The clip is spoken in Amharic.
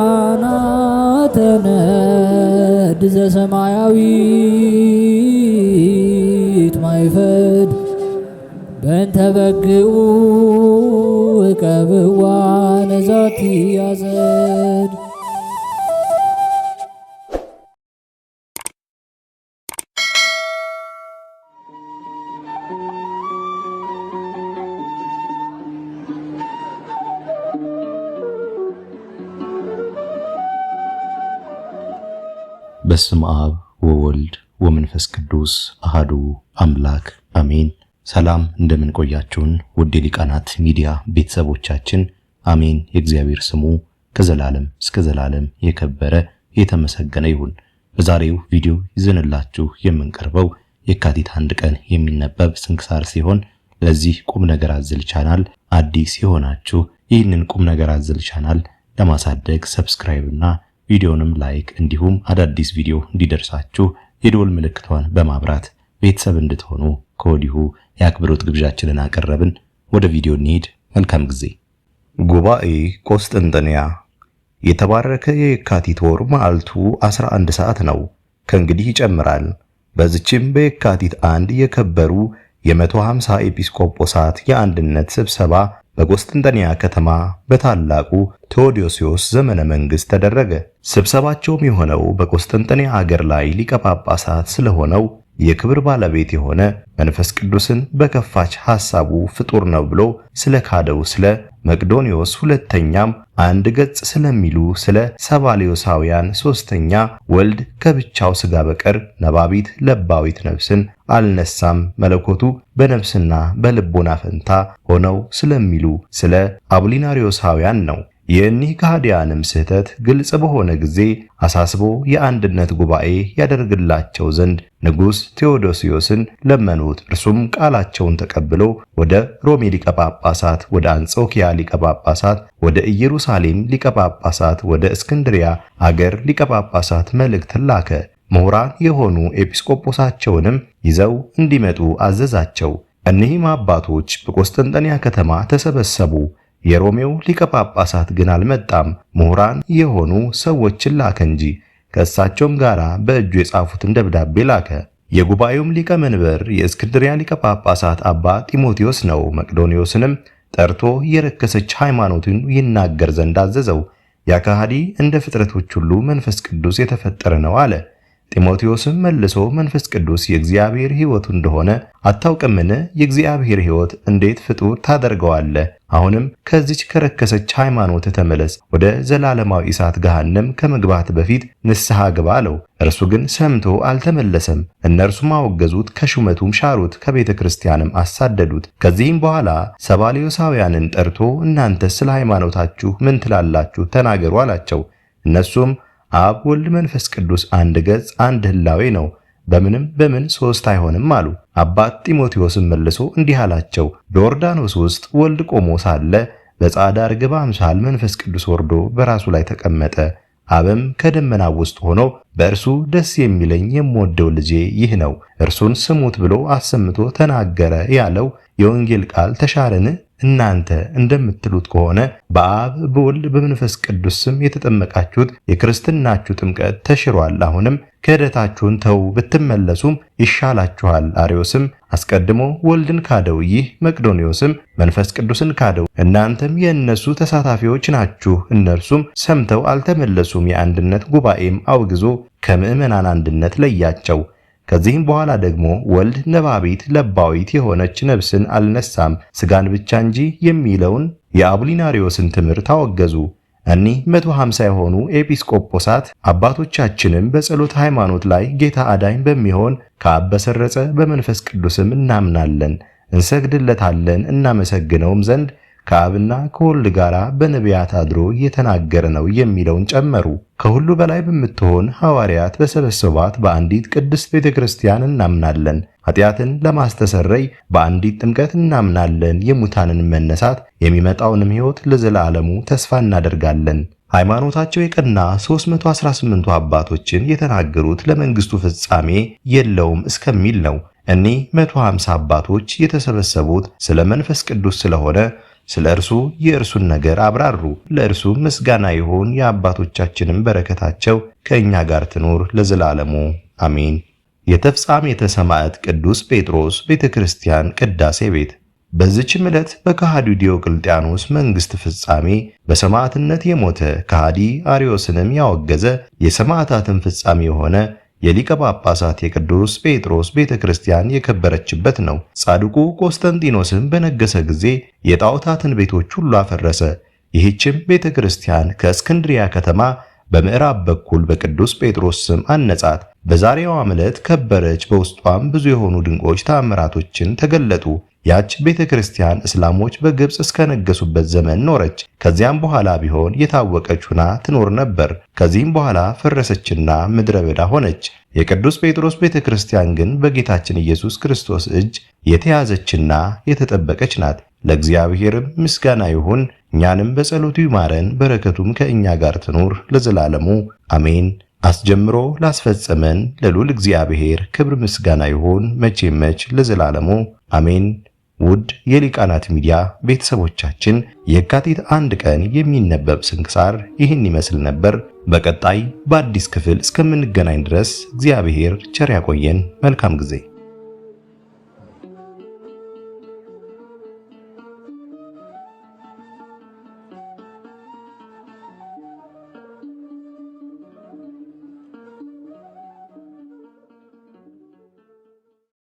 ሊቃናተ ነድ ዘሰማያዊት ማይፈድ በእንተ በግዑ እቀብዋ ነዛቲ ያዘድ። በስመ አብ ወወልድ ወመንፈስ ቅዱስ አሃዱ አምላክ አሜን። ሰላም እንደምን ቆያችሁን ውድ የሊቃናት ሚዲያ ቤተሰቦቻችን፣ አሜን። የእግዚአብሔር ስሙ ከዘላለም እስከ ዘላለም የከበረ የተመሰገነ ይሁን። በዛሬው ቪዲዮ ይዘንላችሁ የምንቀርበው የካቲት 1 ቀን የሚነበብ ስንክሳር ሲሆን ለዚህ ቁም ነገር አዘል ቻናል አዲስ የሆናችሁ ይህንን ቁም ነገር አዘል ቻናል ለማሳደግ ሰብስክራይብ እና ቪዲዮንም ላይክ እንዲሁም አዳዲስ ቪዲዮ እንዲደርሳችሁ የደወል ምልክቷን በማብራት ቤተሰብ እንድትሆኑ ከወዲሁ የአክብሮት ግብዣችንን አቀረብን። ወደ ቪዲዮ እንሂድ። መልካም ጊዜ። ጉባኤ ቆስጥንጥንያ። የተባረከ የካቲት ወር መዓልቱ 11 ሰዓት ነው። ከእንግዲህ ይጨምራል። በዚችም በየካቲት 1 የከበሩ የ150 ኤጲስቆጶሳት የአንድነት ስብሰባ በቆስጥንጥንያ ከተማ በታላቁ ቴዎዶሲዮስ ዘመነ መንግስት ተደረገ። ስብሰባቸውም የሆነው በቆስጥንጥንያ ሀገር ላይ ሊቀ ጳጳሳት ስለሆነው የክብር ባለቤት የሆነ መንፈስ ቅዱስን በከፋች ሐሳቡ ፍጡር ነው ብሎ ስለካደው ስለ መቅዶኒዮስ፣ ሁለተኛም አንድ ገጽ ስለሚሉ ስለ ሰባሌዮሳውያን፣ ሶስተኛ ወልድ ከብቻው ሥጋ በቀር ነባቢት ለባዊት ነፍስን አልነሳም መለኮቱ በነፍስና በልቦና ፈንታ ሆነው ስለሚሉ ስለ አቡሊናሪዮሳውያን ነው። የእኒህ ከሃዲያንም ስህተት ግልጽ በሆነ ጊዜ አሳስቦ የአንድነት ጉባኤ ያደርግላቸው ዘንድ ንጉሥ ቴዎዶሲዮስን ለመኑት። እርሱም ቃላቸውን ተቀብሎ ወደ ሮሜ ሊቀ ጳጳሳት፣ ወደ አንጾኪያ ሊቀ ጳጳሳት፣ ወደ ኢየሩሳሌም ሊቀ ጳጳሳት፣ ወደ እስክንድሪያ አገር ሊቀ ጳጳሳት መልእክትን ላከ። ምሁራን የሆኑ ኤጲስቆጶሳቸውንም ይዘው እንዲመጡ አዘዛቸው። እኒህም አባቶች በቆስጥንጥንያ ከተማ ተሰበሰቡ። የሮሜው ሊቀ ጳጳሳት ግን አልመጣም። ምሁራን የሆኑ ሰዎችን ላከ እንጂ። ከእሳቸውም ጋር በእጁ የጻፉትን ደብዳቤ ላከ። የጉባኤውም ሊቀ መንበር የእስክንድሪያ ሊቀ ጳጳሳት አባ ጢሞቴዎስ ነው። መቅዶኒዮስንም ጠርቶ የረከሰች ሃይማኖትን ይናገር ዘንድ አዘዘው። ያ ከሃዲ እንደ ፍጥረቶች ሁሉ መንፈስ ቅዱስ የተፈጠረ ነው አለ። ጢሞቴዎስም መልሶ መንፈስ ቅዱስ የእግዚአብሔር ሕይወቱ እንደሆነ አታውቅምን? የእግዚአብሔር ሕይወት እንዴት ፍጡር ታደርገዋለህ? አሁንም ከዚች ከረከሰች ሃይማኖት ተመለስ፣ ወደ ዘላለማዊ እሳት ገሃነም ከመግባት በፊት ንስሐ ግባ አለው። እርሱ ግን ሰምቶ አልተመለሰም። እነርሱም አወገዙት፣ ከሹመቱም ሻሩት፣ ከቤተ ክርስቲያንም አሳደዱት። ከዚህም በኋላ ሰባሌዮሳውያንን ጠርቶ እናንተ ስለ ሃይማኖታችሁ ምን ትላላችሁ? ተናገሩ አላቸው። እነሱም አብ ወልድ መንፈስ ቅዱስ አንድ ገጽ አንድ ህላዌ ነው፣ በምን ሶስት አይሆንም አሉ። አባት ጢሞቴዎስም መልሶ እንዲህ አላቸው፣ በዮርዳኖስ ውስጥ ወልድ ቆሞ ሳለ በጻዕዳ ርግብ አምሳል መንፈስ ቅዱስ ወርዶ በራሱ ላይ ተቀመጠ። አብም ከደመና ውስጥ ሆኖ በእርሱ ደስ የሚለኝ የምወደው ልጄ ይህ ነው፣ እርሱን ስሙት ብሎ አሰምቶ ተናገረ ያለው የወንጌል ቃል ተሻረን? እናንተ እንደምትሉት ከሆነ በአብ በወልድ በመንፈስ ቅዱስ ስም የተጠመቃችሁት የክርስትናችሁ ጥምቀት ተሽሯል። አሁንም ክህደታችሁን ተው፣ ብትመለሱም ይሻላችኋል። አርዮስም አስቀድሞ ወልድን ካደው፣ ይህ መቅዶኒዮስም መንፈስ ቅዱስን ካደው። እናንተም የእነሱ ተሳታፊዎች ናችሁ። እነርሱም ሰምተው አልተመለሱም። የአንድነት ጉባኤም አውግዞ ከምዕመናን አንድነት ለያቸው። ከዚህም በኋላ ደግሞ ወልድ ነባቢት ለባዊት የሆነች ነፍስን አልነሳም ስጋን ብቻ እንጂ የሚለውን የአቡሊናሪዮስን ትምህርት አወገዙ። እኒህ 150 የሆኑ ኤጲስቆጶሳት አባቶቻችንም በጸሎት ሃይማኖት ላይ ጌታ አዳኝ በሚሆን ከአብ በሰረጸ በመንፈስ ቅዱስም እናምናለን፣ እንሰግድለታለን፣ እናመሰግነውም ዘንድ ከአብና ከወልድ ጋር በነቢያት አድሮ እየተናገረ ነው የሚለውን ጨመሩ። ከሁሉ በላይ በምትሆን ሐዋርያት በሰበሰቧት በአንዲት ቅድስት ቤተክርስቲያን እናምናለን። ኃጢአትን ለማስተሰረይ በአንዲት ጥምቀት እናምናለን። የሙታንን መነሳት የሚመጣውንም ሕይወት ለዘላለሙ ተስፋ እናደርጋለን። ሃይማኖታቸው የቀና 318ቱ አባቶችን የተናገሩት ለመንግስቱ ፍጻሜ የለውም እስከሚል ነው። እኒህ 150 አባቶች የተሰበሰቡት ስለ መንፈስ ቅዱስ ስለሆነ ስለ እርሱ የእርሱን ነገር አብራሩ። ለእርሱ ምስጋና ይሁን፣ የአባቶቻችንም በረከታቸው ከእኛ ጋር ትኑር ለዘላለሙ አሜን። የተፍጻሜተ ሰማዕት ቅዱስ ጴጥሮስ ቤተክርስቲያን ቅዳሴ ቤት። በዚችም ዕለት በከሃዲው ዲዮቅልጥያኖስ መንግሥት ፍጻሜ በሰማዕትነት የሞተ ከሃዲ አርዮስንም ያወገዘ የሰማዕታትን ፍጻሜ የሆነ የሊቀ ጳጳሳት የቅዱስ ጴጥሮስ ቤተክርስቲያን የከበረችበት ነው። ጻድቁ ቆስጠንጢኖስም በነገሰ ጊዜ የጣዖታትን ቤቶች ሁሉ አፈረሰ። ይህችም ቤተክርስቲያን ከእስክንድሪያ ከተማ በምዕራብ በኩል በቅዱስ ጴጥሮስ ስም አነጻት። በዛሬዋ ዕለት ከበረች። በውስጧም ብዙ የሆኑ ድንቆች ተአምራቶችን ተገለጡ። ያች ቤተክርስቲያን እስላሞች በግብጽ እስከነገሱበት ዘመን ኖረች። ከዚያም በኋላ ቢሆን የታወቀች ሆና ትኖር ነበር። ከዚህም በኋላ ፈረሰችና ምድረ በዳ ሆነች። የቅዱስ ጴጥሮስ ቤተክርስቲያን ግን በጌታችን ኢየሱስ ክርስቶስ እጅ የተያዘችና የተጠበቀች ናት። ለእግዚአብሔርም ምስጋና ይሁን፣ እኛንም በጸሎቱ ይማረን፣ በረከቱም ከእኛ ጋር ትኑር ለዘላለሙ አሜን። አስጀምሮ ላስፈጸመን ለልዑል እግዚአብሔር ክብር ምስጋና ይሁን መቼም መች ለዘላለሙ አሜን። ውድ የሊቃናት ሚዲያ ቤተሰቦቻችን የካቲት 1 ቀን የሚነበብ ስንክሳር ይህን ይመስል ነበር። በቀጣይ በአዲስ ክፍል እስከምንገናኝ ድረስ እግዚአብሔር ቸር ያቆየን። መልካም ጊዜ